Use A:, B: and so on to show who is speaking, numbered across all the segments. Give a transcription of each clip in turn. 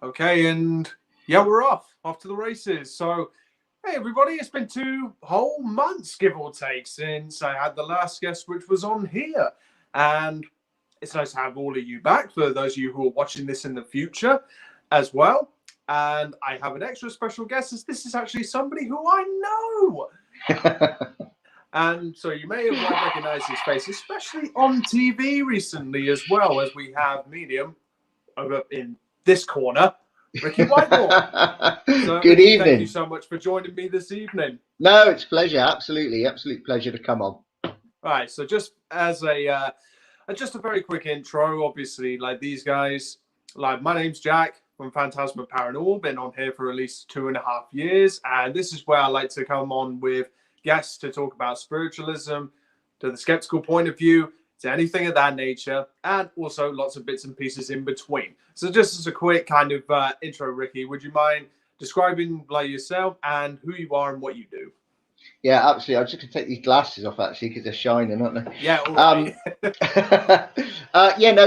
A: Okay, and yeah, we're off to the races. So, hey everybody, it's been 2 whole months, give or take, since I had the last guest, which was on here. And it's nice to have all of you back, for those of you who are watching this in the future as well. And I have an extra special guest, as this is actually somebody who I know. And so you may have recognized his face, especially on TV recently as well, as we have Medium over in this corner, Ricky Whitemore. So,
B: Good
A: Ricky,
B: evening.
A: thank you so much for joining me this evening.
B: No, it's a pleasure. Absolute pleasure to come on.
A: Right, so just as just a very quick intro, obviously, like these guys, like my name's Jack from Phantasma Paranormal, been on here for at least 2.5 years, and this is where I like to come on with guests to talk about spiritualism, to the skeptical point of view, to anything of that nature, and also lots of bits and pieces in between. So just as a quick kind of intro, Ricky, would you mind describing like yourself and who you are and what you do?
B: Yeah, absolutely. I'm just going to take these glasses off actually because they're shining, aren't they?
A: Yeah, all right.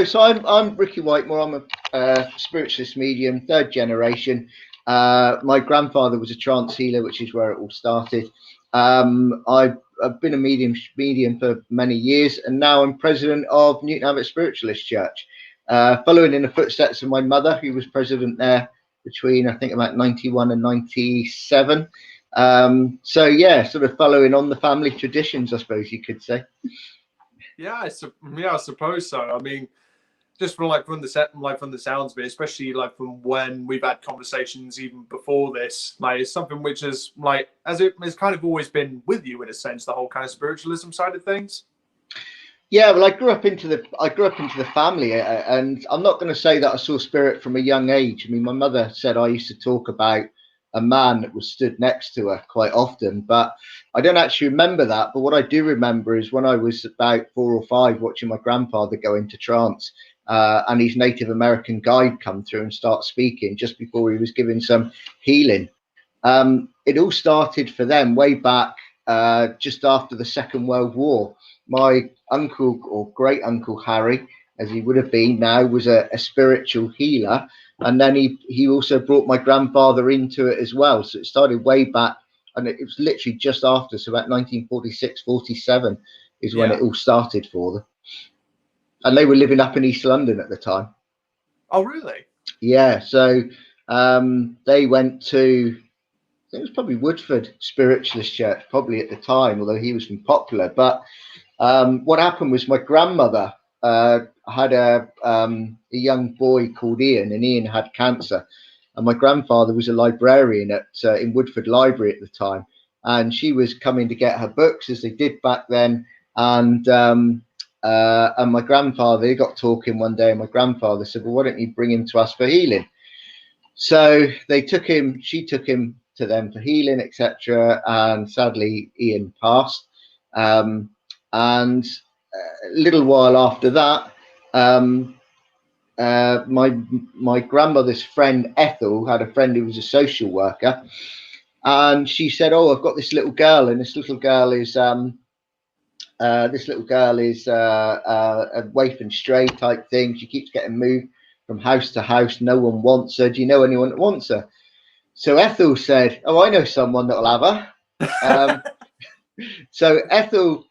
B: So I'm Ricky Whitemore. I'm a spiritualist medium, third generation. My grandfather was a trance healer, which is where it all started. I've been a medium for many years, and now I'm president of Newton Abbot Spiritualist Church, following in the footsteps of my mother, who was president there between, I think, about 91 and 97. Sort of following on the family traditions, I suppose you could say.
A: Yeah, I suppose so. I mean, just from the sounds of it, especially like from when we've had conversations even before this, like it's something which is like as it has kind of always been with you in a sense, the whole kind of spiritualism side of things.
B: Yeah, well, I grew up into the family, and I'm not going to say that I saw spirit from a young age. I mean, my mother said I used to talk about a man that was stood next to her quite often, but I don't actually remember that. But what I do remember is when I was about 4 or 5, watching my grandfather go into trance, and his Native American guide come through and start speaking just before he was giving some healing. It all started for them way back just after the Second World War. My uncle, or great uncle Harry, as he would have been now, was a spiritual healer, and then he also brought my grandfather into it as well. So it started way back, and it was literally just after, so about 1946, 47 is when it all started for them. And they were living up in East London at the time.
A: Oh, really?
B: Yeah, so they went to, I think it was probably Woodford Spiritualist Church, probably at the time, although he was from Popular. But what happened was my grandmother had a young boy called Ian, and Ian had cancer. And my grandfather was a librarian in Woodford Library at the time. And she was coming to get her books, as they did back then. And my grandfather, he got talking one day, and my grandfather said, well, why don't you bring him to us for healing? So she took him to them for healing, etc. And sadly, Ian passed. And a little while after that, my grandmother's friend Ethel had a friend who was a social worker, and she said, "Oh, I've got this little girl, and this little girl is a waif and stray type thing. She keeps getting moved from house to house. No one wants her. Do you know anyone that wants her?" So Ethel said, "Oh, I know someone that'll have her." So Ethel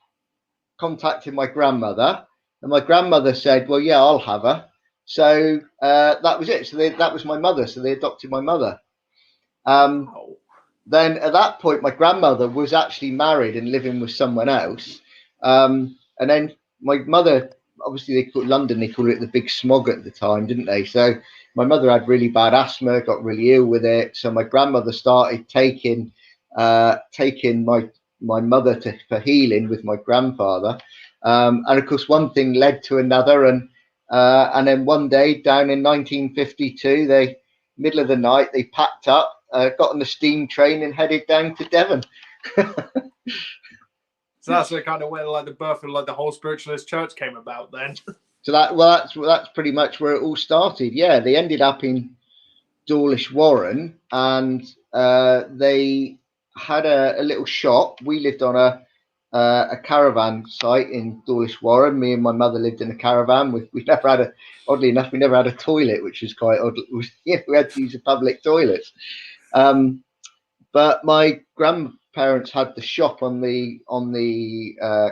B: contacted my grandmother, and my grandmother said, "Well, yeah, I'll have her." So that was it. So that was my mother. So they adopted my mother.
A: Wow.
B: Then at that point, my grandmother was actually married and living with someone else. And then my mother, obviously they called it the big smog at the time, didn't they? So my mother had really bad asthma, got really ill with it. So my grandmother started taking my mother for healing with my grandfather. And of course, one thing led to another. And then one day down in 1952, middle of the night, they packed up, got on the steam train and headed down to Devon.
A: So that's kind of where like the birth of like the whole spiritualist church came about then.
B: So that's pretty much where it all started. Yeah, they ended up in Dawlish Warren, and they had a little shop. We lived on a caravan site in Dawlish Warren. Me and my mother lived in a caravan. We never had oddly enough, we never had a toilet, which was quite odd. We had to use the public toilets. But my grandparents had the shop on the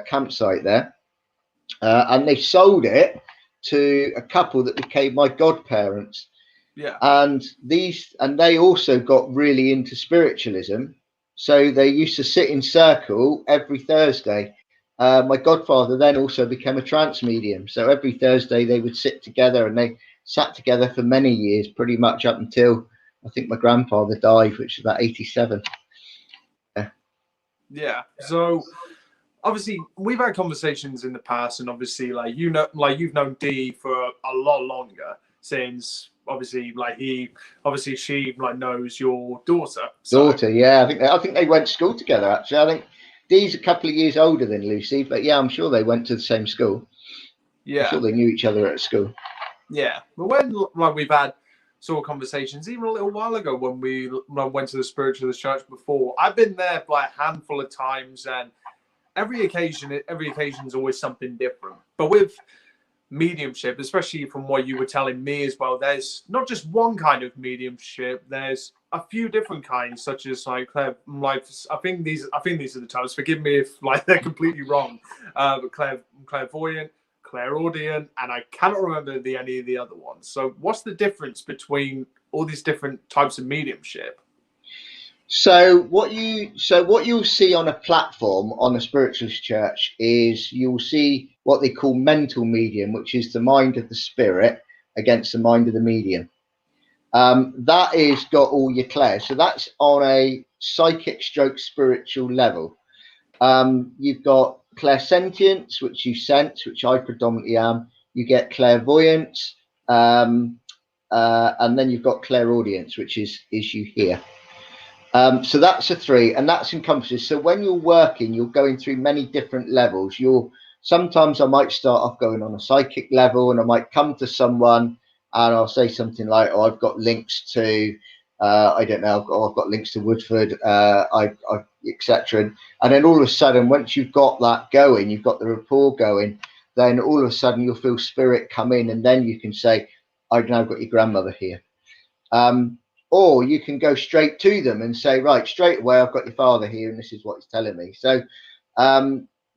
B: campsite there, and they sold it to a couple that became my godparents.
A: Yeah.
B: And they also got really into spiritualism. So they used to sit in circle every Thursday. My godfather then also became a trance medium. So every Thursday they would sit together, and they sat together for many years, pretty much up until I think my grandfather died, which was about 87.
A: Yeah. So obviously we've had conversations in the past, and obviously like you've known Dee for a lot longer, since obviously she like knows your daughter.
B: Daughter, yeah. I think they went to school together, actually. I think Dee's a couple of years older than Lucy, but yeah, I'm sure they went to the same school.
A: Yeah.
B: I'm sure they knew each other at school.
A: Yeah. But when like we've had sort of conversations even a little while ago when we went to the spiritualist church before, I've been there by a handful of times, and every occasion is always something different. But with mediumship, especially from what you were telling me as well, there's not just one kind of mediumship, there's a few different kinds, such as like I think these are the types, forgive me if like they're completely wrong, but clairvoyant, clairaudient, and I cannot remember any of the other ones. So what's the difference between all these different types of mediumship?
B: So what you'll see on a platform on a spiritualist church is you'll see what they call mental medium, which is the mind of the spirit against the mind of the medium. That is got all your clairs. So that's on a psychic stroke spiritual level. You've got clairsentience, which you sense, which I predominantly am. You get clairvoyance, and then you've got clairaudience, which is you hear. So that's a 3, and that's encompasses. So when you're working, you're going through many different levels. Sometimes I might start off going on a psychic level, and I might come to someone and I'll say something like, "Oh, I've got links to, I don't know, I've got links to Woodford, etc." And then all of a sudden, once you've got that going, you've got the rapport going, then all of a sudden you'll feel spirit come in, and then you can say, "I've now got your grandmother here." Or you can go straight to them and say, "Right, straight away, I've got your father here, and this is what he's telling me." So,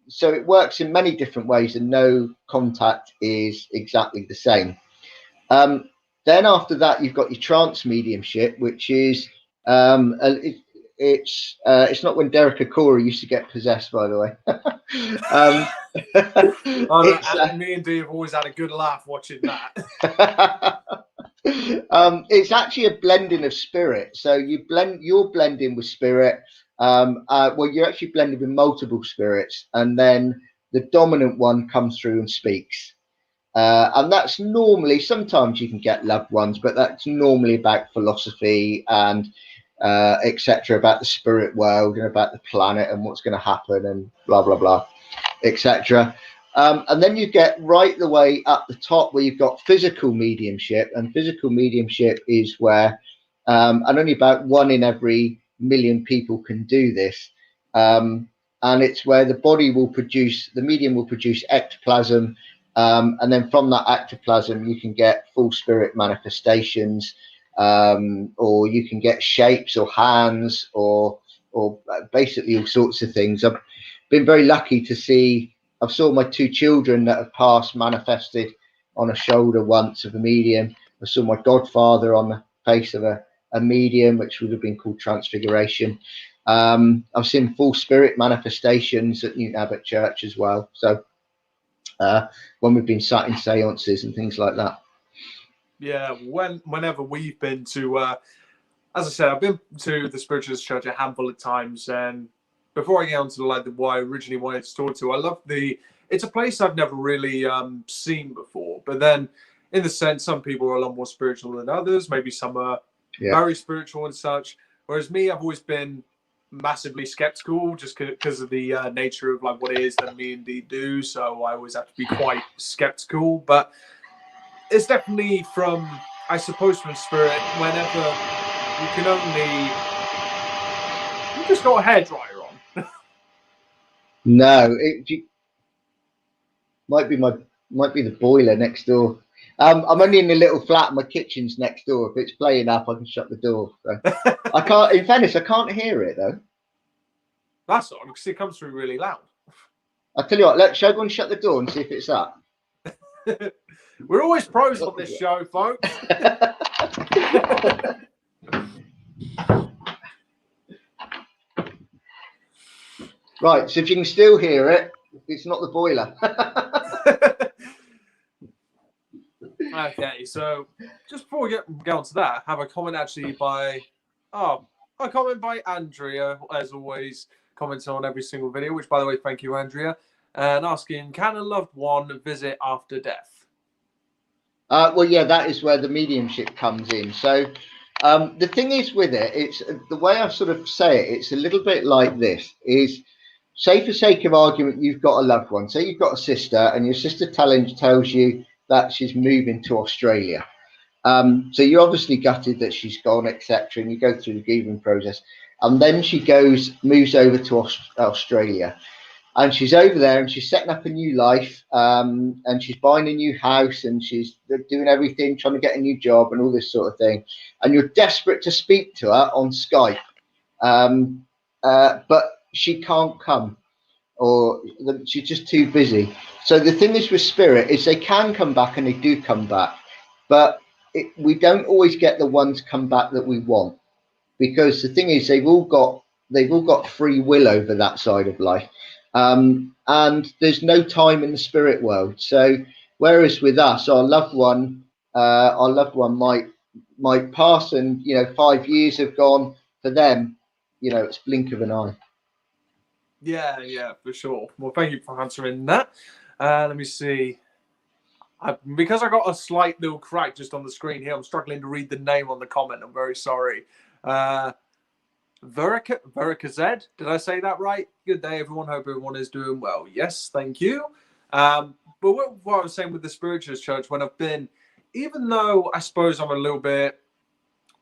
B: so it works in many different ways, and no contact is exactly the same. Then after that, you've got your trance mediumship, which is it's not when Derek Akora used to get possessed, by the way.
A: Me and Dee have always had a good laugh watching that.
B: It's actually a blending of spirit. So you're blending with spirit. Well, you're actually blending with multiple spirits, and then the dominant one comes through and speaks. And that's normally, sometimes you can get loved ones, but that's normally about philosophy and etc., about the spirit world and about the planet and what's going to happen and blah blah blah, etc. And then you get right the way up the top where you've got physical mediumship, and physical mediumship is where, and only about 1 in every million people can do this, and it's where the medium will produce ectoplasm. And then from that ectoplasm, you can get full spirit manifestations, or you can get shapes or hands, or basically all sorts of things. I've been very lucky to see. I've saw my 2 children that have passed manifested on a shoulder once of a medium. I saw my godfather on the face of a medium, which would have been called transfiguration. I've seen full spirit manifestations at Newton Abbot Church as well. So. When we've been sat in seances and things like that.
A: Yeah, whenever we've been to, as I said, I've been to the spiritualist church a handful of times, and before I get on to what I originally wanted to talk to, I love it's a place I've never really seen before, but then in the sense, some people are a lot more spiritual than others, maybe some are very spiritual and such, whereas me, I've always been massively skeptical just because of the nature of like what it is that me and Dee do, so I always have to be quite skeptical. But it's definitely from spirit, whenever you can only, you just got a hairdryer on.
B: No, might be the boiler next door. I'm only in a little flat. My kitchen's next door. If it's playing up, I can shut the door. So I can't. In fairness, I can't hear it though.
A: That's odd because it comes through really loud.
B: I'll tell you what. Shall I go and shut the door and see if it's up?
A: We're always pros on this show, folks.
B: Right. So if you can still hear it, it's not the boiler.
A: Okay, so just before we get on to that, I have a comment actually by a comment by Andrea, as always, commenting on every single video, which by the way, thank you, Andrea, and asking, can a loved one visit after death?
B: Well, yeah, that is where the mediumship comes in. So the thing is with it, it's the way I sort of say it, it's a little bit like this is, say for sake of argument, you've got a loved one, say you've got a sister and your sister tells you that she's moving to Australia. So you're obviously gutted that she's gone, etc. And you go through the grieving process. And then she moves over to Australia. And she's over there and she's setting up a new life. And she's buying a new house and she's doing everything, trying to get a new job and all this sort of thing. And you're desperate to speak to her on Skype. But she can't come, or she's just too busy. So the thing is with spirit is they can come back, and they do come back, but we don't always get the ones come back that we want, because the thing is they've all got free will over that side of life, and there's no time in the spirit world. So whereas with us, our loved one might pass, and 5 years have gone. For them, it's blink of an eye.
A: Yeah, for sure. Well, thank you for answering that. Let me see. Because I got a slight little crack just on the screen here, I'm struggling to read the name on the comment. I'm very sorry. Verica Z, did I say that right? Good day, everyone. Hope everyone is doing well. Yes, thank you. But what I was saying with the spiritualist church, when I've been, even though I suppose I'm a little bit,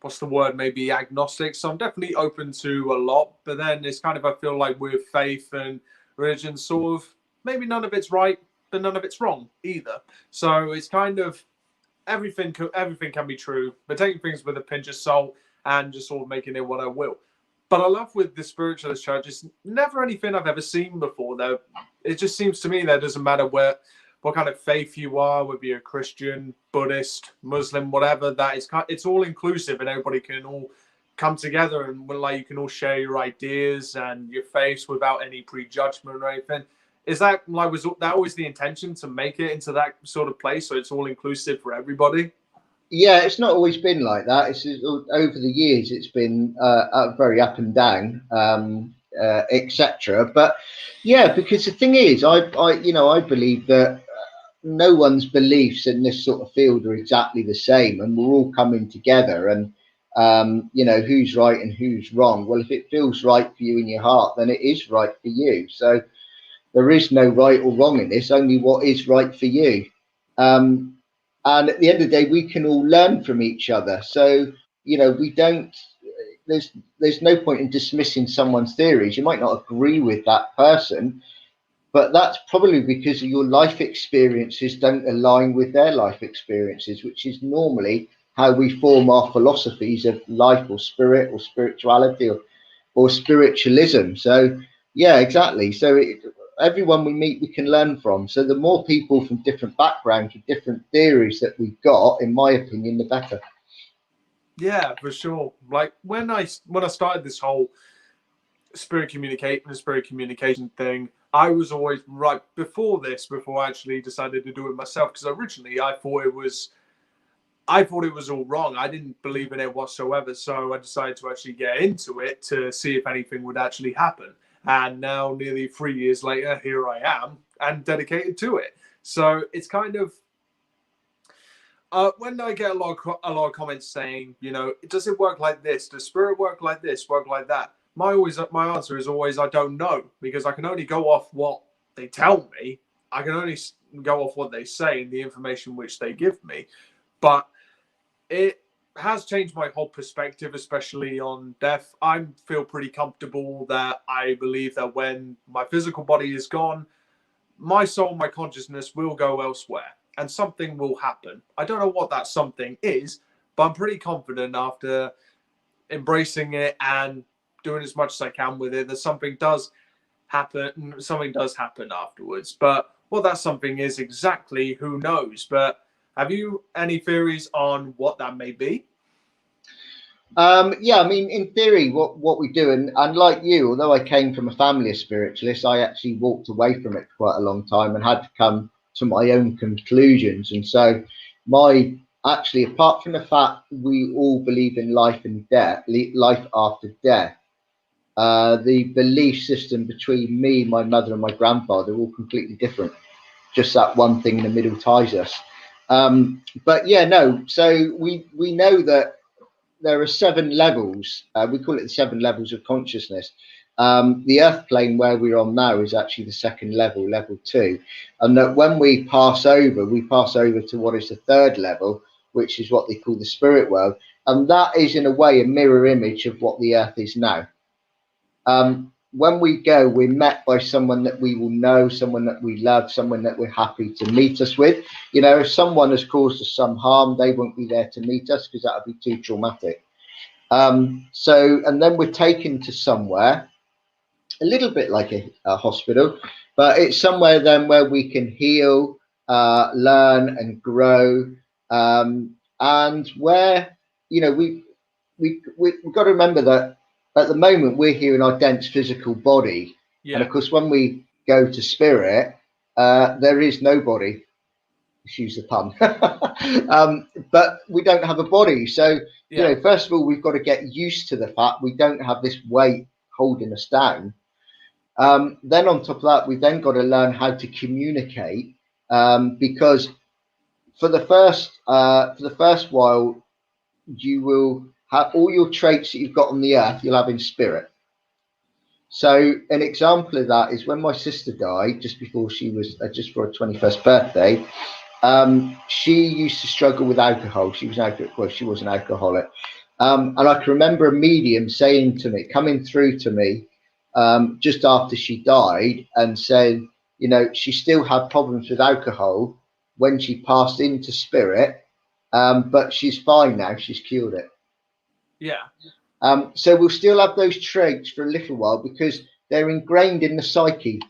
A: what's the word, maybe agnostic, so I'm definitely open to a lot, but then it's kind of, I feel like with faith and religion, sort of, maybe none of it's right, but none of it's wrong either. So it's kind of, everything can be true, but taking things with a pinch of salt and just sort of making it what I will. But I love with the spiritualist church, it's never anything I've ever seen before, though. It just seems to me that it doesn't matter what kind of faith you are, whether you're Christian, Buddhist, Muslim, whatever, that it's all inclusive, and everybody can all come together, and like you can all share your ideas and your faiths without any prejudgment or anything. Is that was that always the intention, to make it into that sort of place so it's all inclusive for everybody?
B: Yeah, it's not always been like that. It's over the years it's been very up and down, etc. But yeah, because the thing is, I believe that no one's beliefs in this sort of field are exactly the same, and we're all coming together. And who's right and who's wrong? Well, if it feels right for you in your heart, then it is right for you. So there is no right or wrong in this, only what is right for you. And at the end of the day, we can all learn from each other. So, we don't, there's no point in dismissing someone's theories. You might not agree with that person, but that's probably because your life experiences don't align with their life experiences, which is normally how we form our philosophies of life or spirit or spirituality or spiritualism. So, yeah, exactly. So everyone we meet, we can learn from. So the more people from different backgrounds with different theories that we've got, in my opinion, the better.
A: Yeah, for sure. Like when I started this whole spirit communication thing, I was always right before I actually decided to do it myself, because originally I thought it was all wrong. I didn't believe in it whatsoever. So I decided to actually get into it to see if anything would actually happen. And now, nearly 3 years later, here I am and dedicated to it. So it's kind of, when I get a lot of comments saying, does it work like this? Does spirit work like this? Work like that? My answer is always, I don't know, because I can only go off what they tell me. I can only go off what they say and the information which they give me. But has changed my whole perspective, especially on death. I feel pretty comfortable that I believe that when my physical body is gone, my soul, my consciousness will go elsewhere and something will happen. I don't know what that something is, but I'm pretty confident after embracing it and doing as much as I can with it that something does happen. Something does happen afterwards. But what that something is exactly, who knows? But have you any theories on what that may be?
B: Yeah, I mean, in theory, what we do, and like you, although I came from a family of spiritualists, I actually walked away from it for quite a long time and had to come to my own conclusions. And so, my actually, apart from the fact we all believe in life and death, life after death, the belief system between me, my mother, and my grandfather are all completely different. Just that one thing in the middle ties us. But yeah, no. So we know that there are 7 levels. We call it the 7 levels of consciousness. The earth plane where we're on now is actually the second level, level 2. And that when we pass over to what is the third level, which is what they call the spirit world. And that is in a way a mirror image of what the earth is now. When we go, we're met by someone that we will know, someone that we love, someone that we're happy to meet us with. You know, if someone has caused us some harm, they won't be there to meet us because that would be too traumatic. And then we're taken to somewhere, a little bit like a hospital, but it's somewhere then where we can heal, learn and grow, and where, you know, we've got to remember that at the moment we're here in our dense physical body,
A: Yeah.
B: and of course when we go to spirit, there is no body. Excuse the pun. But we don't have a body, so you know, first of all, we've got to get used to the fact we don't have this weight holding us down. Then on top of that, we've then got to learn how to communicate, because for the first while, you will have all your traits that you've got on the earth, you'll have in spirit. So an example of that is when my sister died, just before she was just for her 21st birthday. She used to struggle with alcohol. She was an alcoholic. And I can remember a medium saying to me, coming through to me, just after she died, and said, you know, she still had problems with alcohol when she passed into spirit, but she's fine now. She's cured it.
A: Yeah.
B: So we'll still have those traits for a little while because they're ingrained in the psyche.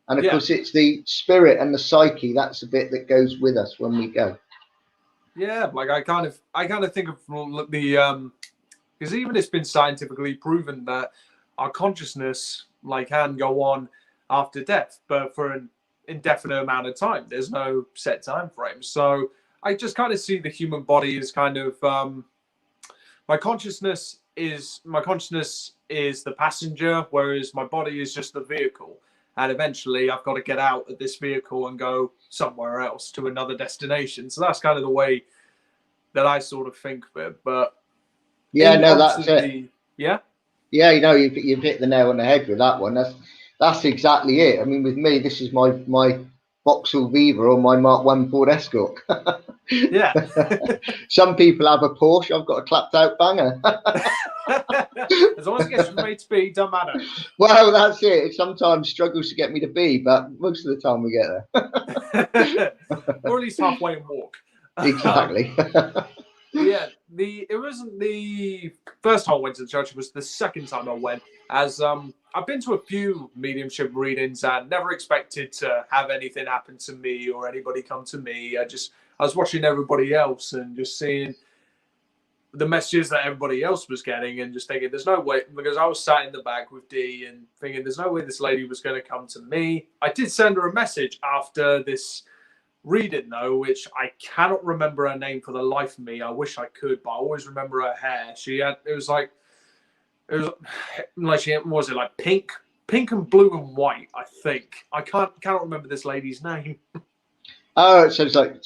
B: And of course, it's the spirit and the psyche. That's the bit that goes with us when we go.
A: Yeah, like I kind of think of the because even it's been scientifically proven that our consciousness like can go on after death, but for an indefinite amount of time. There's no set time frame. So I just kind of see the human body as kind of my consciousness is the passenger, whereas my body is just the vehicle. And eventually I've got to get out of this vehicle and go somewhere else to another destination. So that's kind of the way that I sort of think of it. But
B: yeah, no, that's it.
A: Yeah,
B: you know, you've hit the nail on the head with that one. That's exactly it. I mean, with me, this is my Vauxhall Viva or my Mark 1 Ford Escort.
A: Yeah.
B: Some people have a Porsche. I've got a clapped out banger.
A: As long as it gets from A to B, doesn't matter. Well,
B: that's it. It sometimes struggles to get me to B, but most of the time we get
A: there. Or at least halfway and walk.
B: Exactly.
A: Yeah, it wasn't the first time I went to the church, it was the second time I went. As I've been to a few mediumship readings and never expected to have anything happen to me or anybody come to me. I was watching everybody else and just seeing the messages that everybody else was getting and just thinking there's no way, because I was sat in the back with Dee and thinking there's no way this lady was going to come to me. I did send her a message after this reading though, which I cannot remember her name for the life of me. I wish I could, but I always remember her hair. It was like she was it like pink and blue and white, I think. I cannot remember this lady's name.
B: Oh, it sounds like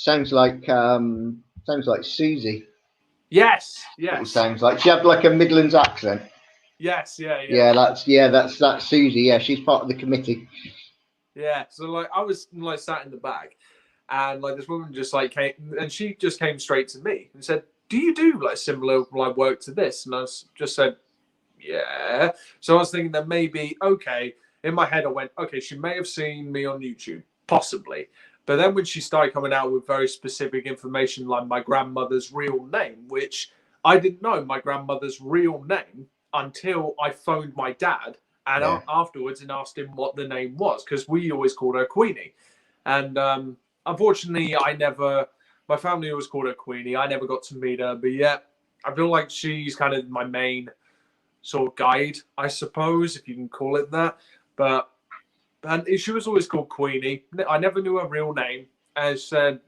B: Susie.
A: Yes.
B: It sounds like she had like a Midlands accent.
A: Yes, yeah.
B: That's Susie. Yeah, she's part of the committee.
A: Yeah, so like I was like sat in the back, and like this woman just like came, and she just came straight to me and said, do you do like similar like work to this? And just said, yeah. So I was thinking that maybe, okay, in my head I went, okay, she may have seen me on YouTube, possibly. But then when she started coming out with very specific information like my grandmother's real name, which I didn't know my grandmother's real name until I phoned my dad and afterwards and asked him what the name was, because we always called her Queenie. And unfortunately, my family always called her Queenie. I never got to meet her, but yeah, I feel like she's kind of my main sort of guide, I suppose, if you can call it that. But and she was always called Queenie. I never knew her real name. And said,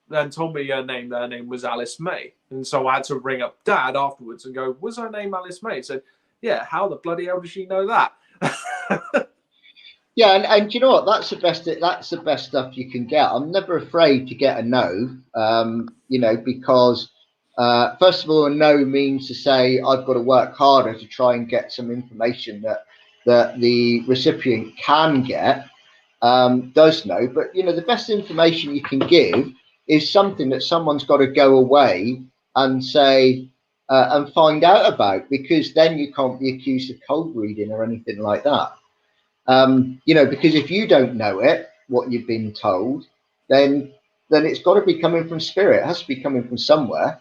A: then told me her name was Alice May. And so I had to ring up Dad afterwards and go, was her name Alice May? He said, yeah, how the bloody hell does she know that?
B: Yeah, and you know what? That's the best stuff you can get. I'm never afraid to get a no, because first of all, a no means to say I've got to work harder to try and get some information that the recipient can get, does know. But the best information you can give is something that someone's got to go away and say and find out about, because then you can't be accused of cold reading or anything like that. Because if you don't know what you've been told, then it's got to be coming from spirit. It has to be coming from somewhere.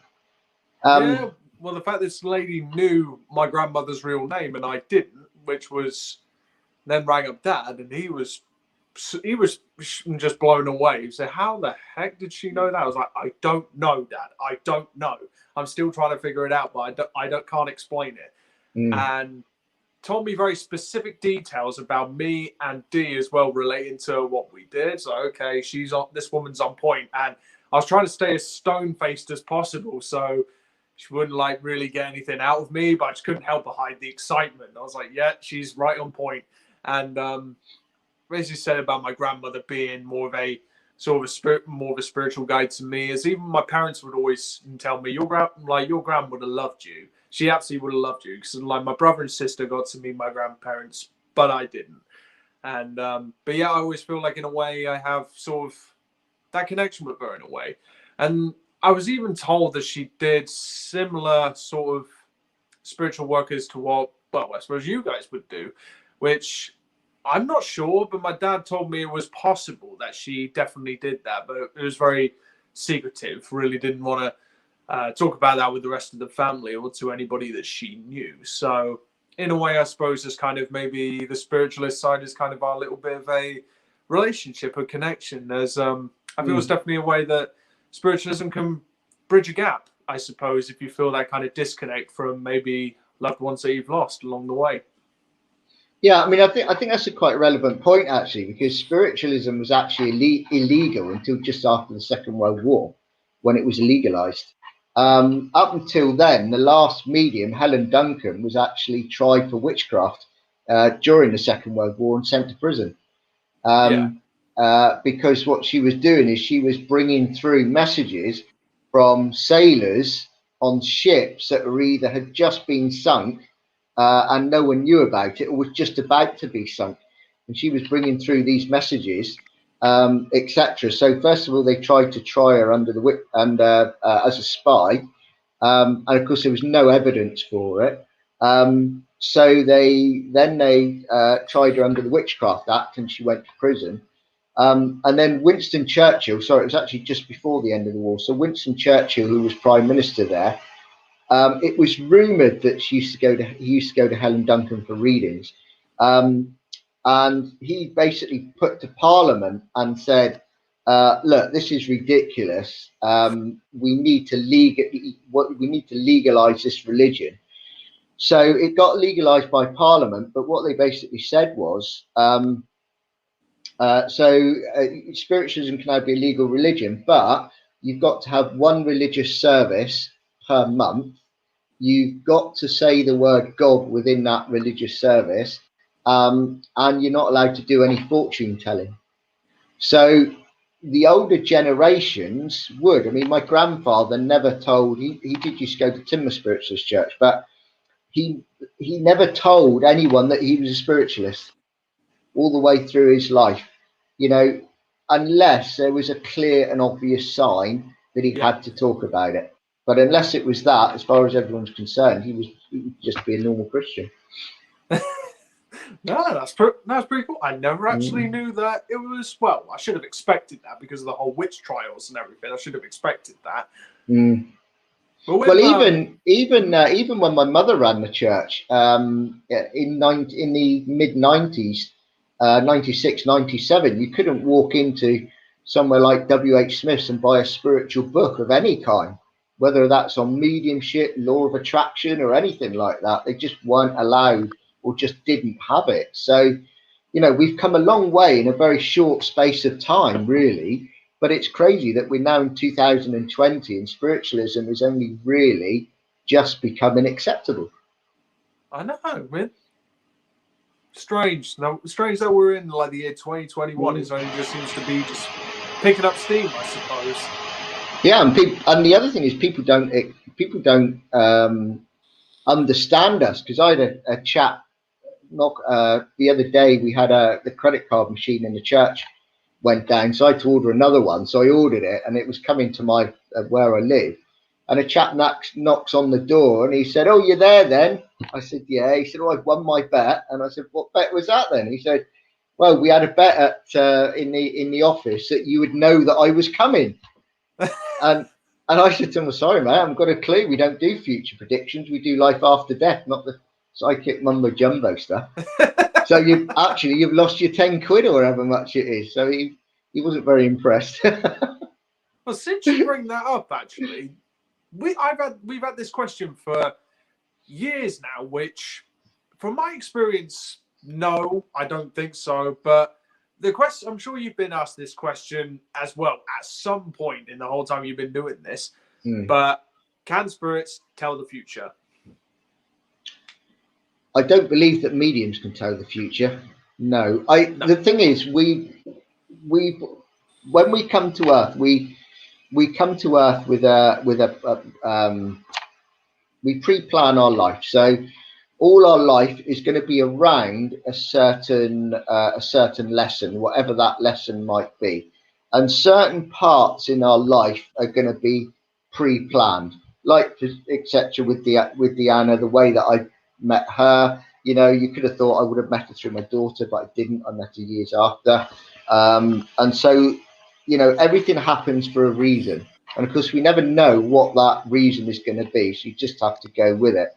A: Yeah, well, the fact this lady knew my grandmother's real name and I didn't, which was then rang up Dad, and he was just blown away. He said, "How the heck did she know that?" I was like, "I don't know, Dad. I don't know. I'm still trying to figure it out, but can't explain it." And told me very specific details about me and Dee as well, relating to what we did. So, okay, this woman's on point. And I was trying to stay as stone-faced as possible, so she wouldn't like really get anything out of me, but I just couldn't help but hide the excitement. I was like, yeah, she's right on point. And basically said about my grandmother being more of a spiritual guide to me, as even my parents would always tell me, your grand would have loved you. She absolutely would have loved you, because like my brother and sister got to meet my grandparents, but I didn't. And but yeah, I always feel like in a way I have sort of that connection with her in a way. And I was even told that she did similar sort of spiritual work as to what, well, I suppose you guys would do, which I'm not sure, but my dad told me it was possible that she definitely did that, but it was very secretive. Really didn't want to talk about that with the rest of the family or to anybody that she knew. So in a way, I suppose it's kind of maybe the spiritualist side is kind of our little bit of a relationship, a connection. There's I feel it's definitely a way that spiritualism can bridge a gap, I suppose, if you feel that kind of disconnect from maybe loved ones that you've lost along the way.
B: Yeah, I mean, I think that's a quite relevant point, actually, because spiritualism was actually illegal until just after the Second World War, when it was legalized. Up until then, the last medium, Helen Duncan, was actually tried for witchcraft during the Second World War and sent to prison. Because what she was doing is she was bringing through messages from sailors on ships that were either had just been sunk and no one knew about it, or was just about to be sunk. And she was bringing through these messages, etc. So first of all, they tried to try her under the whip and as a spy, and of course there was no evidence for it. So they tried her under the Witchcraft Act, and she went to prison. And then Winston Churchill, sorry, it was actually just before the end of the war. So Winston Churchill, who was Prime Minister there, it was rumoured that he used to go to Helen Duncan for readings, and he basically put to Parliament and said, "Look, this is ridiculous. We need to legalise this religion." So it got legalised by Parliament, but what they basically said was, spiritualism can now be a legal religion, but you've got to have one religious service per month. You've got to say the word God within that religious service, and you're not allowed to do any fortune telling. So the older generations would. I mean, my grandfather never told. He did used to go to Timber Spiritualist Church, but he never told anyone that he was a spiritualist all the way through his life. Unless there was a clear and obvious sign that he had to talk about it. But unless it was that, as far as everyone's concerned, he would just be a normal Christian.
A: No, that's pretty cool. I never actually knew that it was. Well, I should have expected that because of the whole witch trials and everything. I should have expected that. But with,
B: even when my mother ran the church in the mid 90s, 96, 97, you couldn't walk into somewhere like W.H. Smith's and buy a spiritual book of any kind, whether that's on mediumship, law of attraction, or anything like that. They just weren't allowed, or just didn't have it. So, you know, we've come a long way in a very short space of time, really. But it's crazy that we're now in 2020 and spiritualism is only really just becoming acceptable.
A: I know, man. Strange. Now, strange that we're in like the year 2021. It only just seems to be just picking up steam, I suppose.
B: Yeah, and the other thing is people don't understand us, because I had a chat the other day. We had the credit card machine in the church went down, so I had to order another one. So I ordered it, and it was coming to my where I live, and a chap knocks on the door, and he said, "Oh, you're there then?" I said, "Yeah." He said, "Oh, I've won my bet." And I said, "What bet was that then?" He said, "Well, we had a bet in the office that you would know that I was coming." and I said to him, "Well, sorry, mate, I haven't got a clue. We don't do future predictions. We do life after death, not the psychic mumbo jumbo stuff." So you've lost your 10 quid or however much it is. So he wasn't very impressed.
A: Well, since you bring that up, actually, we've had this question for years now, which, from my experience, no, I don't think so. But the question, I'm sure you've been asked this question as well at some point in the whole time you've been doing this. But can spirits tell the future?
B: I don't believe that mediums can tell the future. No. The thing is, when we come to Earth, we come to Earth with we pre-plan our life. So all our life is going to be around a certain lesson, whatever that lesson might be, and certain parts in our life are going to be pre-planned, like etc. With the Anna, the way that I met her, you know, you could have thought I would have met her through my daughter, but I didn't. I met her years after, and so, you know, everything happens for a reason, and of course we never know what that reason is going to be, so you just have to go with it.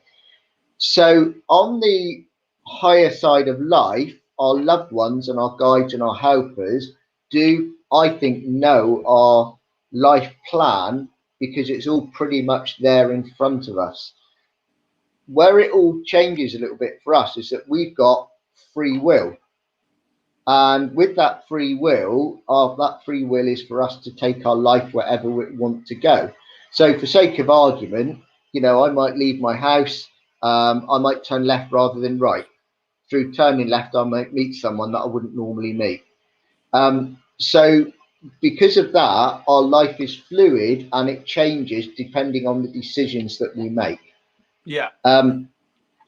B: So on the higher side of life, our loved ones and our guides and our helpers do, I think, know our life plan, because it's all pretty much there in front of us. Where it all changes a little bit for us is that we've got free will. And with that free will, that free will is for us to take our life wherever we want to go. So for sake of argument, you know, I might leave my house, I might turn left rather than right. Through turning left, I might meet someone that I wouldn't normally meet. So because of that, our life is fluid and it changes depending on the decisions that we make.
A: Yeah.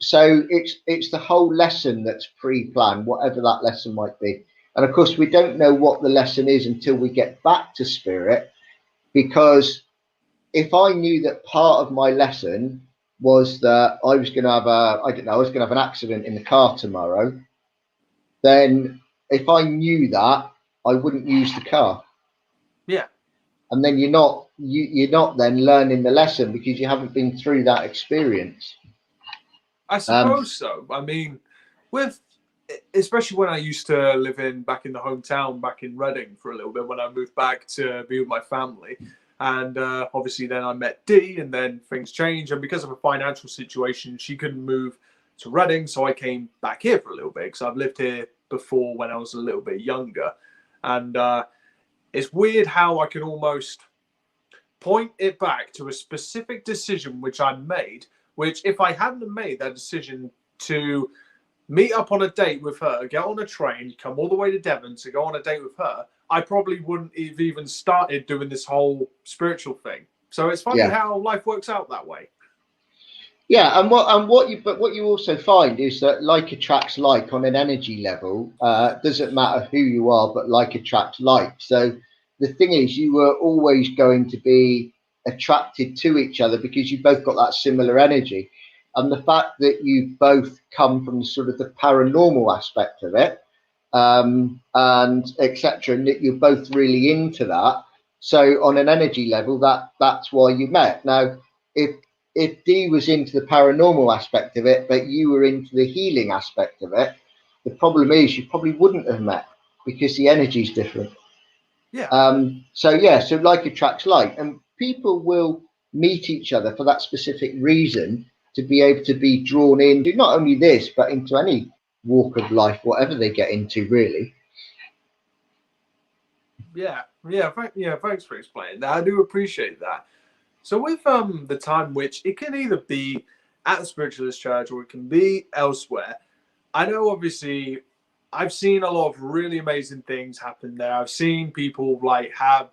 B: So it's the whole lesson that's pre-planned, whatever that lesson might be. And of course, we don't know what the lesson is until we get back to spirit, because if I knew that part of my lesson was that I was going to have I was going to have an accident in the car tomorrow, then if I knew that, I wouldn't use the car.
A: Yeah. And
B: then you're not then learning the lesson, because you haven't been through that experience.
A: I suppose so. I mean, especially when I used to live back in the hometown, back in Reading for a little bit, when I moved back to be with my family. And obviously then I met Dee, and then things changed. And because of a financial situation, she couldn't move to Reading. So I came back here for a little bit, because I've lived here before when I was a little bit younger. And it's weird how I can almost point it back to a specific decision which I made, which if I hadn't made that decision to meet up on a date with her, get on a train, come all the way to Devon to go on a date with her, I probably wouldn't have even started doing this whole spiritual thing. So it's funny how life works out that way. Yeah,
B: and what you also find is that like attracts like on an energy level. Doesn't matter who you are, but like attracts like. So the thing is, you were always going to be attracted to each other because you both got that similar energy. And the fact that you both come from sort of the paranormal aspect of it, and etc., and that you're both really into that. So on an energy level, that's why you met. Now, if Dee was into the paranormal aspect of it, but you were into the healing aspect of it, the problem is you probably wouldn't have met because the energy's different.
A: Yeah.
B: So yeah, so like attracts like, and people will meet each other for that specific reason, to be able to be drawn into not only this, but into any walk of life, whatever they get into, really.
A: Yeah. Thanks for explaining that. I do appreciate that. So with the time, which it can either be at the spiritualist church or it can be elsewhere. I know, obviously, I've seen a lot of really amazing things happen there. I've seen people have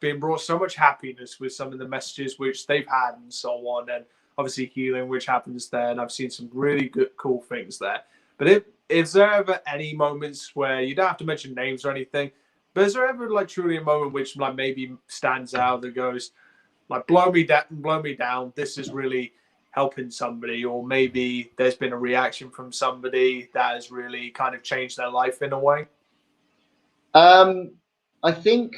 A: been brought so much happiness with some of the messages which they've had and so on, and obviously healing which happens there. And I've seen some really good, cool things there. But is there ever any moments where you don't have to mention names or anything? But is there ever truly a moment which maybe stands out that goes blow me down? This is really helping somebody, or maybe there's been a reaction from somebody that has really kind of changed their life in a way.
B: I think,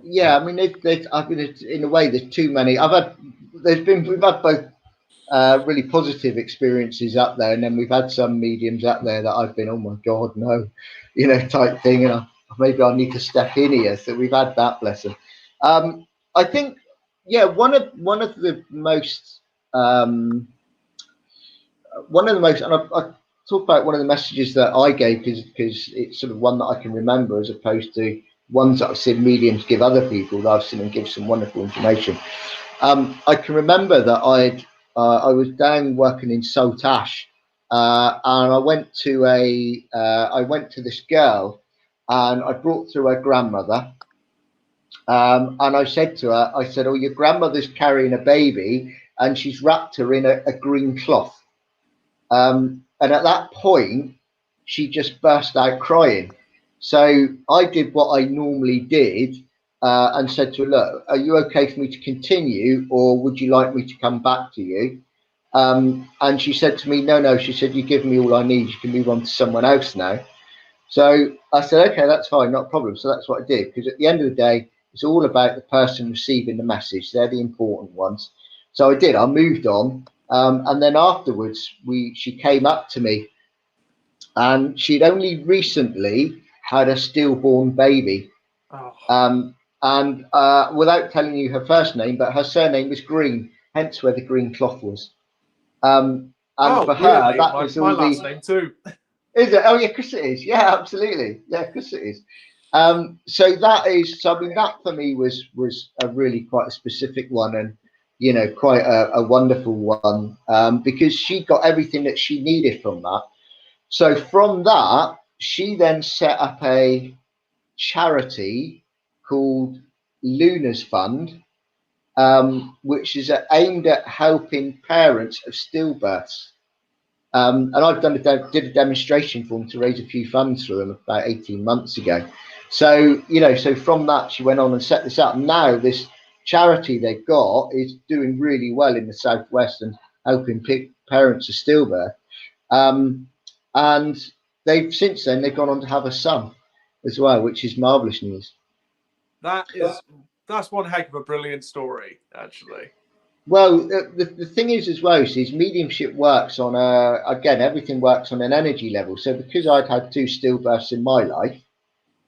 B: yeah. I mean, I've been in a way. There's too many. We've had both really positive experiences up there, and then we've had some mediums up there that I've been, oh my god, no, type thing, and maybe I need to step in here. So we've had that, bless them. I think, yeah, one of the most, and I talk about one of the messages that I gave because it's sort of one that I can remember, as opposed to ones that I've seen mediums give other people that I've seen them give some wonderful information. I can remember that I was down working in Saltash, and I went to this girl, and I brought through her grandmother, and I said to her, I said, "Oh, your grandmother's carrying a baby, and she's wrapped her in a green cloth." And at that point, she just burst out crying. So I did what I normally did, and said to her, "Look, are you okay for me to continue, or would you like me to come back to you?" And she said to me, "No." She said, "You've given me all I need. You can move on to someone else now." So I said, "Okay, that's fine, not a problem." So that's what I did, because at the end of the day, it's all about the person receiving the message. They're the important ones. So I did. I moved on, and then afterwards, she came up to me, and she'd only recently had a stillborn baby.
A: Oh.
B: And without telling you her first name, but her surname was Green, hence where the green cloth was. And for her,
A: really?
B: that was
A: my
B: all
A: last name too.
B: Is it? Oh, yeah, because it is. Yeah, absolutely. Yeah, because it is. So that is. So I mean, that for me was a really quite a specific one, and quite a wonderful one, because she got everything that she needed from that. So from that, she then set up a charity called Luna's Fund, which is aimed at helping parents of stillbirths. And I've did a demonstration for them to raise a few funds for them about 18 months ago. So, so from that, she went on and set this up. Now this charity they've got is doing really well in the Southwest and helping parents of stillbirth. And since then they've gone on to have a son as well, which is marvelous news.
A: That's one heck of a brilliant story, actually.
B: Well, the thing is as well, is mediumship works on again, everything works on an energy level. So because I'd had 2 stillbirths in my life,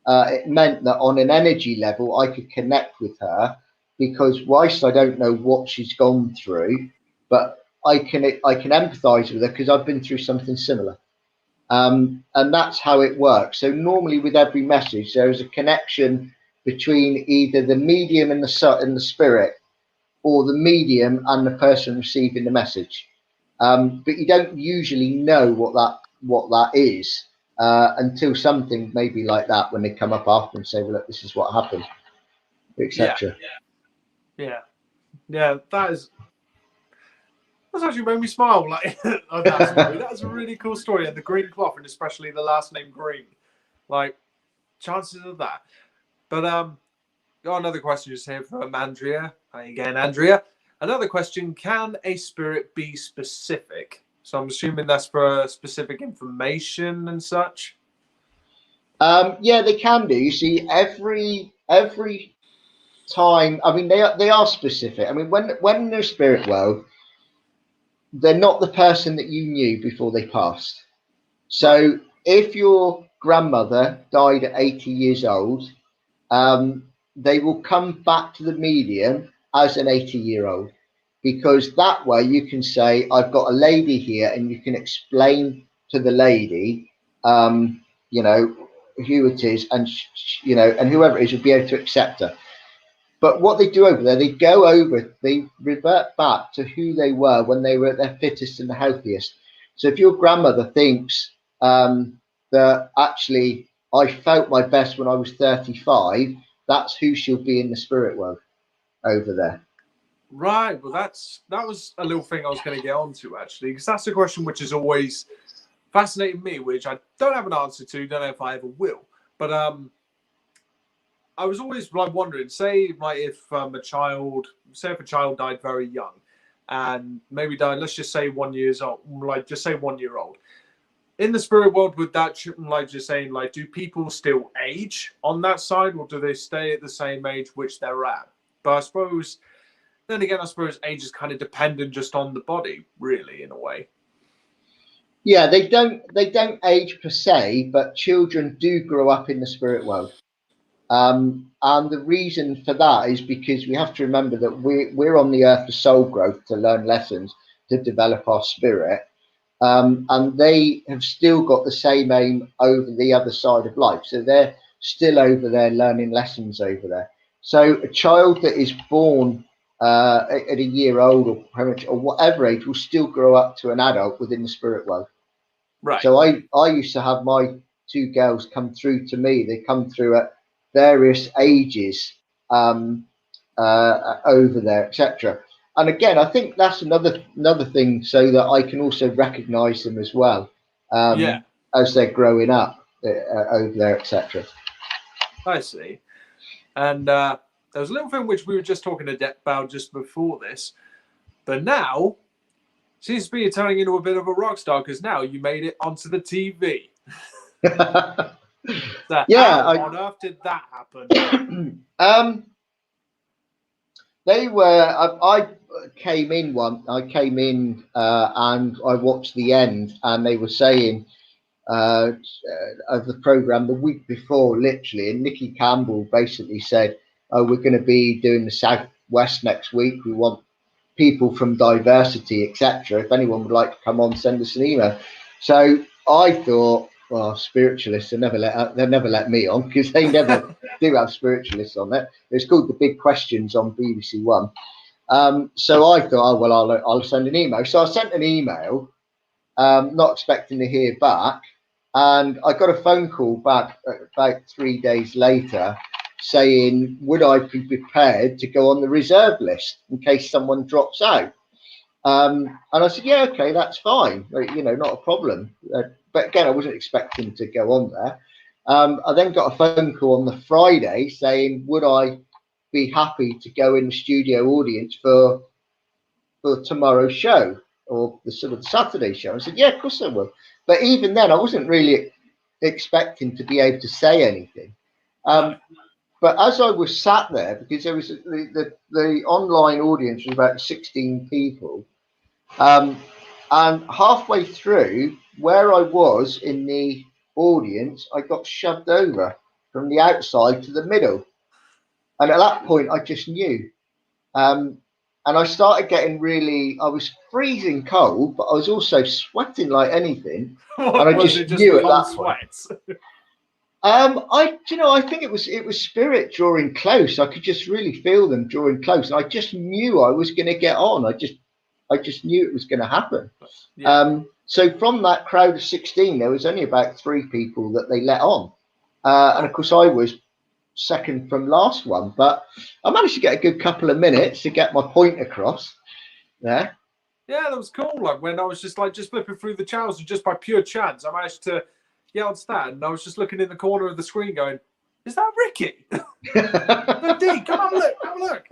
B: it meant that on an energy level I could connect with her, because whilst I don't know what she's gone through, but I can empathise with her because I've been through something similar. And that's how it works. So normally with every message, there is a connection between either the medium and the spirit, or the medium and the person receiving the message. But you don't usually know what that is until something maybe like that, when they come up after and say, "Well, look, this is what happened," etc.
A: Yeah. That's actually made me smile. On that story, that's a really cool story, and the green cloth, and especially the last name Green. Chances of that. But got another question just here from Andrea. Hi again, Andrea. Another question, can a spirit be specific? So I'm assuming that's for specific information and such.
B: Yeah, they can do. You see, every time. I mean, they are specific. I mean, when they're spirit world, they're not the person that you knew before they passed. So if your grandmother died at 80 years old, they will come back to the medium as an 80-year-old, because that way you can say, I've got a lady here, and you can explain to the lady, you know, who it is, and you know, and whoever it is will be able to accept her. But what they do over there, they revert back to who they were when they were at their fittest and the healthiest. So if your grandmother thinks that actually I felt my best when I was 35, that's who she'll be in the spirit world over there.
A: Right. Well, that was a little thing I was going to get onto, actually, because that's a question which has always fascinated me, which I don't have an answer to. Don't know if I ever will. But I was always like wondering, say like if a child died very young, and maybe died, let's just say 1 year old, like just say 1 year old. In the spirit world, would that, like just saying, like, do people still age on that side, or do they stay at the same age which they're at? But I suppose, then again, I suppose age is kind of dependent just on the body, really, in a way.
B: Yeah, they don't age per se, but children do grow up in the spirit world. And the reason for that is because we have to remember that we're on the earth for soul growth, to learn lessons, to develop our spirit. And they have still got the same aim over the other side of life. So they're still over there learning lessons over there. So a child that is born at a year old, or or whatever age, will still grow up to an adult within the spirit world.
A: Right.
B: So I used to have my two girls come through to me. They come through at various ages over there, etc. And again, I think that's another thing, so that I can also recognise them as well,
A: Yeah,
B: as they're growing up over there, etc.
A: I see. And there was a little thing which we were just talking about just before this, but now seems to be turning into a bit of a rock star, because now you made it onto the TV. So
B: Yeah,
A: how on earth did that happen?
B: They were. I came in and I watched the end, and they were saying of the program the week before, literally, and Nikki Campbell basically said, "Oh, we're going to be doing the Southwest next week. We want people from diversity, etc. If anyone would like to come on, send us an email." So I thought, well, spiritualists, they'll never let me on, because they never do have spiritualists on it. It's called The Big Questions on BBC One. So I thought, oh well, I'll send an email. So I sent an email, not expecting to hear back, and I got a phone call back about 3 days later, saying, would I be prepared to go on the reserve list in case someone drops out? And I said, yeah, okay, that's fine. You know, not a problem. But again, I wasn't expecting to go on there. I then got a phone call on the Friday saying, would I be happy to go in the studio audience for tomorrow's show, or the sort of Saturday show? I said, yeah, of course I will. But even then, I wasn't really expecting to be able to say anything. But as I was sat there, because there was the online audience was about 16 people, and halfway through, where I was in the audience, I got shoved over from the outside to the middle, and at that point, I just knew. And I started getting I was freezing cold, but I was also sweating like anything, and I just knew at that point. I think it was spirit drawing close. I could just really feel them drawing close. I just knew I was going to get on. I just knew it was going to happen. Yeah. So from that crowd of 16, there was only about 3 people that they let on, and of course I was second from last one. But I managed to get a good couple of minutes to get my point across there.
A: Yeah, that was cool. Like when I was just flipping through the channels, and just by pure chance, I managed to get on stand, and I was just looking in the corner of the screen going, is that Ricky? No, D, come on, look, have a look.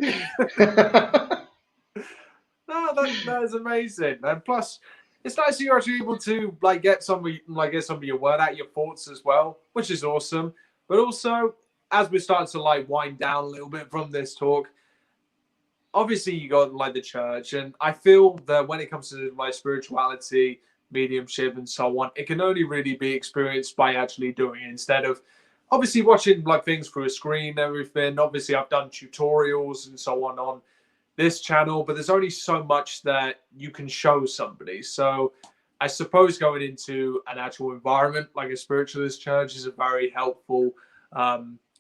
A: No, that is amazing. And plus, it's nice that you're actually able to like get some of your word out, your thoughts as well, which is awesome. But also, as we're starting to like wind down a little bit from this talk, obviously you got like the church, and I feel that when it comes to like spirituality, mediumship, and so on, it can only really be experienced by actually doing it instead of obviously watching like things through a screen and everything. Obviously, I've done tutorials and so on this channel, but there's only so much that you can show somebody. So I suppose going into an actual environment like a spiritualist church is a very helpful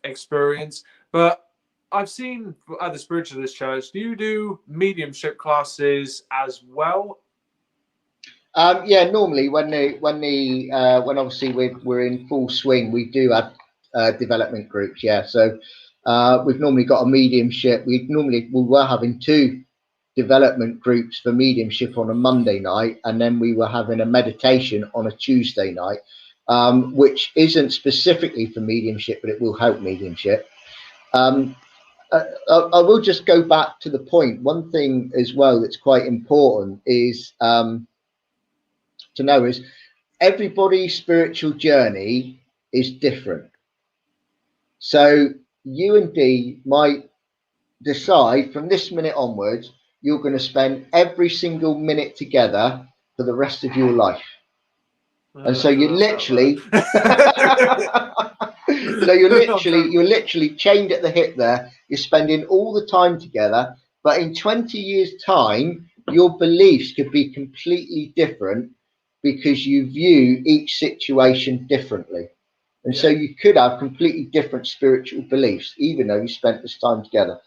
A: experience. But I've seen at the spiritualist church, do you do mediumship classes as well?
B: Yeah, normally when obviously we're in full swing, we do have development groups. Yeah, so we've normally got a mediumship. We were having 2 development groups for mediumship on a Monday night, and then we were having a meditation on a Tuesday night, which isn't specifically for mediumship, but it will help mediumship. I will just go back to the point. One thing as well that's quite important is to know is everybody's spiritual journey is different. So you and D might decide from this minute onwards, you're going to spend every single minute together for the rest of your life. And so you're literally you're literally chained at the hip there. You're spending all the time together, but in 20 years' time, your beliefs could be completely different because you view each situation differently. And so you could have completely different spiritual beliefs, even though you spent this time together.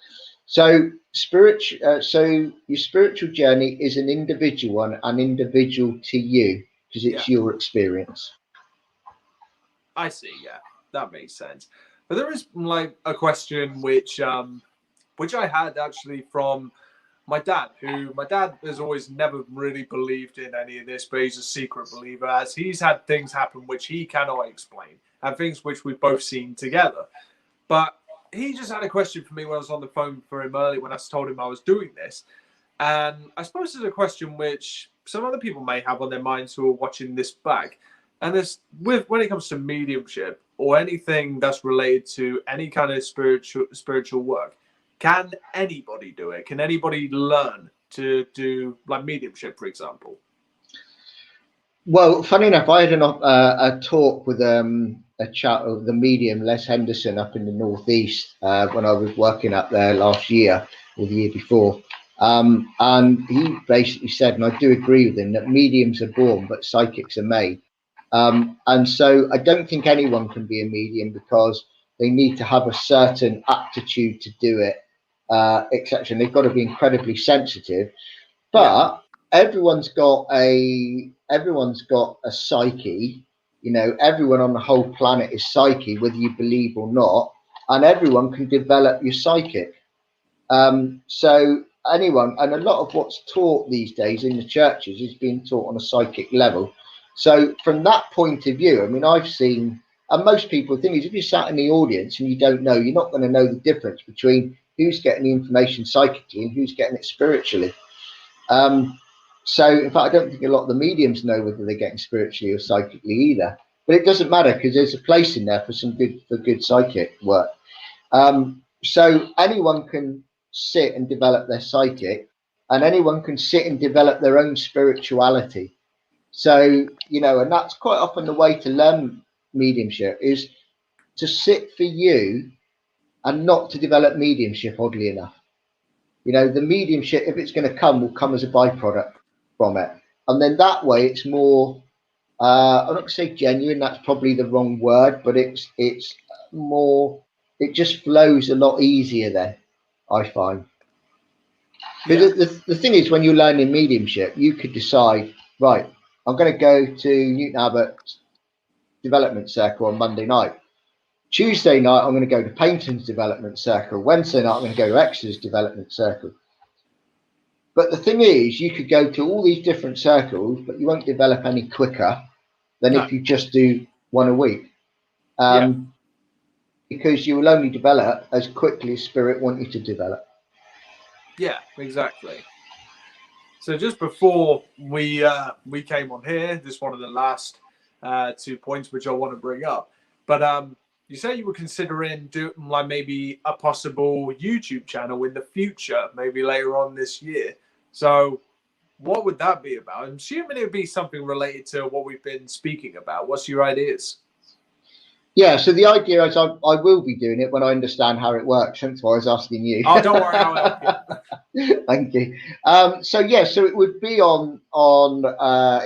B: So your spiritual journey is an individual one, and individual to you, because it's your experience.
A: I see. Yeah, that makes sense. But there is like a question which I had actually from my dad, who my dad has always never really believed in any of this, but he's a secret believer, as he's had things happen which he cannot explain and things which we've both seen together. But he just had a question for me when I was on the phone for him earlier when I told him I was doing this. And I suppose it's a question which some other people may have on their minds who are watching this back. And this, when it comes to mediumship or anything that's related to any kind of spiritual work, can anybody do it? Can anybody learn to do like mediumship, for example?
B: Well, funny enough, I had a talk with a chat of the medium Les Henderson up in the northeast when I was working up there last year or the year before, and he basically said, and I do agree with him, that mediums are born but psychics are made. And so I don't think anyone can be a medium because they need to have a certain aptitude to do it, etc. And they've got to be incredibly sensitive. But everyone's got a psyche. You know, everyone on the whole planet is psyche, whether you believe or not, and everyone can develop your psychic. So anyone, and a lot of what's taught these days in the churches is being taught on a psychic level. So from that point of view, I mean, I've seen, and most people, the thing is, if you're sat in the audience and you don't know, you're not going to know the difference between who's getting the information psychically and who's getting it spiritually. So in fact, I don't think a lot of the mediums know whether they're getting spiritually or psychically either. But it doesn't matter because there's a place in there for good psychic work. So anyone can sit and develop their psychic, and anyone can sit and develop their own spirituality. So, you know, and that's quite often the way to learn mediumship, is to sit for you and not to develop mediumship, oddly enough. You know, the mediumship, if it's going to come, will come as a byproduct from it. And then that way it's more, I'm not going to say genuine, that's probably the wrong word, but it's more, it just flows a lot easier then, I find. But the thing is, when you're learning mediumship, you could decide, right, I'm going to go to Newton Abbott's development circle on Monday night. Tuesday night, I'm going to go to Paynton's development circle. Wednesday night, I'm going to go to Exeter's development circle. But the thing is, you could go to all these different circles, but you won't develop any quicker than if you just do one a week. because you will only develop as quickly as spirit want you to develop.
A: Yeah, exactly. So just before we came on here, this is one of the last 2 points which I want to bring up. But you say you were considering doing like maybe a possible YouTube channel in the future, maybe later on this year. So what would that be about? I'm assuming it would be something related to what we've been speaking about. What's your ideas?
B: Yeah, so the idea is I will be doing it when I understand how it works. Hence why I was asking you.
A: Oh, don't worry, I'll help you.
B: Thank you. So yeah, so it would be on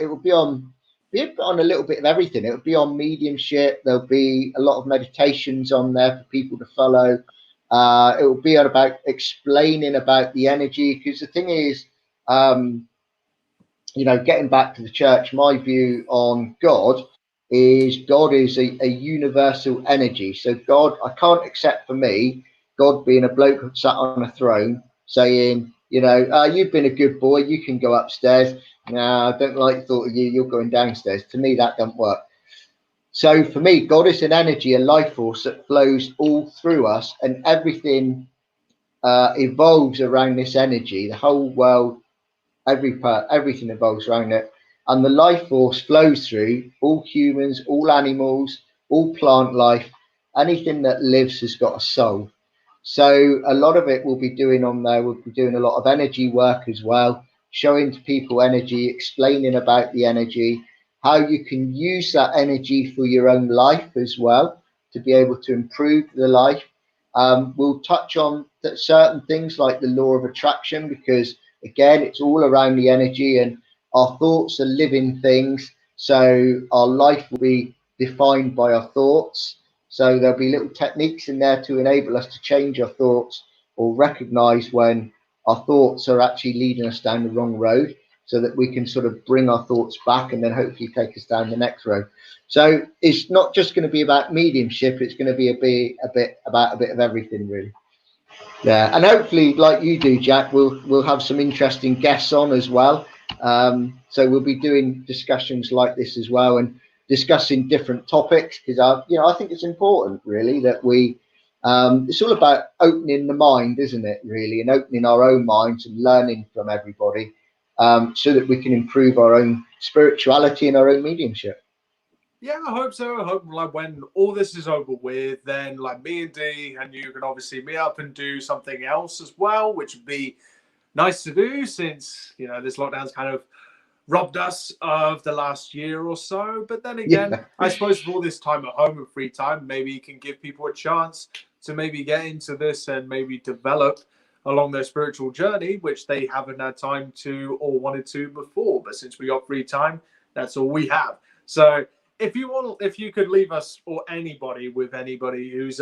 B: it would be on a little bit of everything. It would be on mediumship. There'll be a lot of meditations on there for people to follow. It will be about explaining about the energy, because the thing is, getting back to the church, my view on God is a universal energy. So God, I can't accept for me, God being a bloke sat on a throne saying, you've been a good boy, you can go upstairs. No, I don't like the thought of you, you're going downstairs. To me, that doesn't work. So for me, God is an energy, a life force that flows all through us, and everything evolves around this energy. The whole world, everything evolves around it, and the life force flows through all humans, all animals, all plant life. Anything that lives has got a soul. So a lot of it we'll be doing on there. We'll be doing a lot of energy work as well, showing to people energy, explaining about the energy, how you can use that energy for your own life as well, to be able to improve the life. We'll touch on certain things like the law of attraction, because again, it's all around the energy, and our thoughts are living things. So our life will be defined by our thoughts. So there'll be little techniques in there to enable us to change our thoughts, or recognize when our thoughts are actually leading us down the wrong road, so that we can sort of bring our thoughts back and then hopefully take us down the next road. So it's not just going to be about mediumship, it's going to be a bit of everything, really. Yeah, and hopefully, like you do, Jack, we'll have some interesting guests on as well. So we'll be doing discussions like this as well, and discussing different topics, because I think it's important, really, that we. It's all about opening the mind, isn't it? Really, and opening our own minds and learning from everybody, so that we can improve our own spirituality and our own mediumship.
A: Yeah, I hope so. I hope like when all this is over with, then like me and D and you can obviously meet up and do something else as well, which would be nice to do, since this lockdown's kind of robbed us of the last year or so. But then again,
B: Yeah.
A: I suppose with all this time at home and free time, maybe you can give people a chance to maybe get into this and maybe develop along their spiritual journey, which they haven't had time to or wanted to before. But since we got free time, that's all we have. So if you could leave us, or anybody who's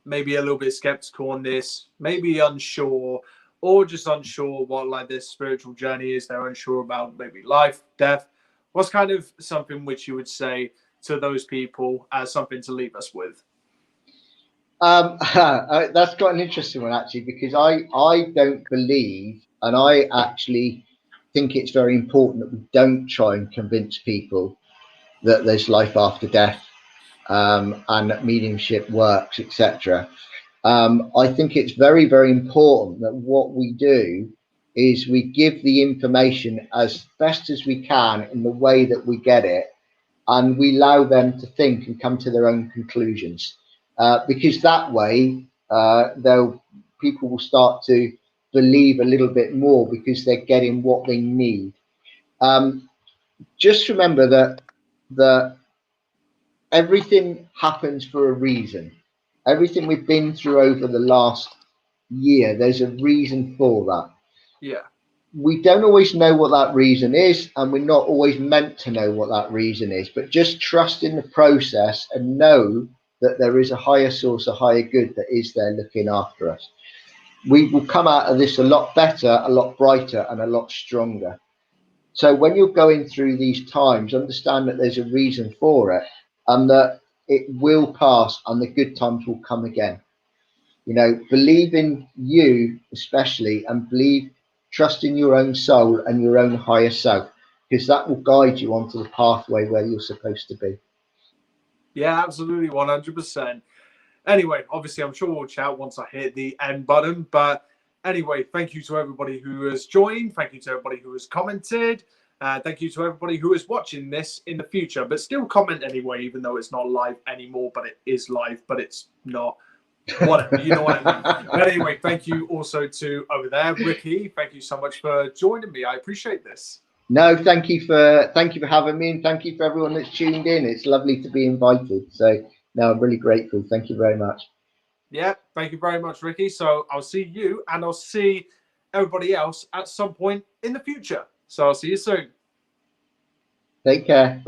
A: maybe a little bit skeptical on this, maybe unsure, or just unsure what like this spiritual journey is, they're unsure about maybe life, death, what's kind of something which you would say to those people as something to leave us with?
B: That's quite an interesting one, actually, because I don't believe, and I actually think it's very important that we don't try and convince people that there's life after death, and that mediumship works, etc. I think it's very, very important that what we do is we give the information as best as we can in the way that we get it, and we allow them to think and come to their own conclusions. Because that way, people will start to believe a little bit more, because they're getting what they need. Just remember that everything happens for a reason. Everything we've been through over the last year, there's a reason for that.
A: Yeah.
B: We don't always know what that reason is, and we're not always meant to know what that reason is, but just trust in the process and know that there is a higher source, a higher good that is there looking after us. We will come out of this a lot better, a lot brighter, and a lot stronger. So when you're going through these times, understand that there's a reason for it, and that it will pass, and the good times will come again. Believe in you, especially, and trust in your own soul and your own higher self, because that will guide you onto the pathway where you're supposed to be.
A: Yeah, absolutely, 100%. Anyway, obviously, I'm sure we'll chat once I hit the end button. But anyway, thank you to everybody who has joined. Thank you to everybody who has commented. Thank you to everybody who is watching this in the future, but still comment anyway, even though it's not live anymore, but it is live, but it's not. Whatever, you know what I mean. But anyway, thank you also to over there, Ricky. Thank you so much for joining me. I appreciate this.
B: No, thank you for having me, and thank you for everyone that's tuned in. It's lovely to be invited. So no, I'm really grateful. Thank you very much.
A: Yeah, thank you very much, Ricky. So I'll see you and I'll see everybody else at some point in the future. So I'll see you soon.
B: Take care. Bye.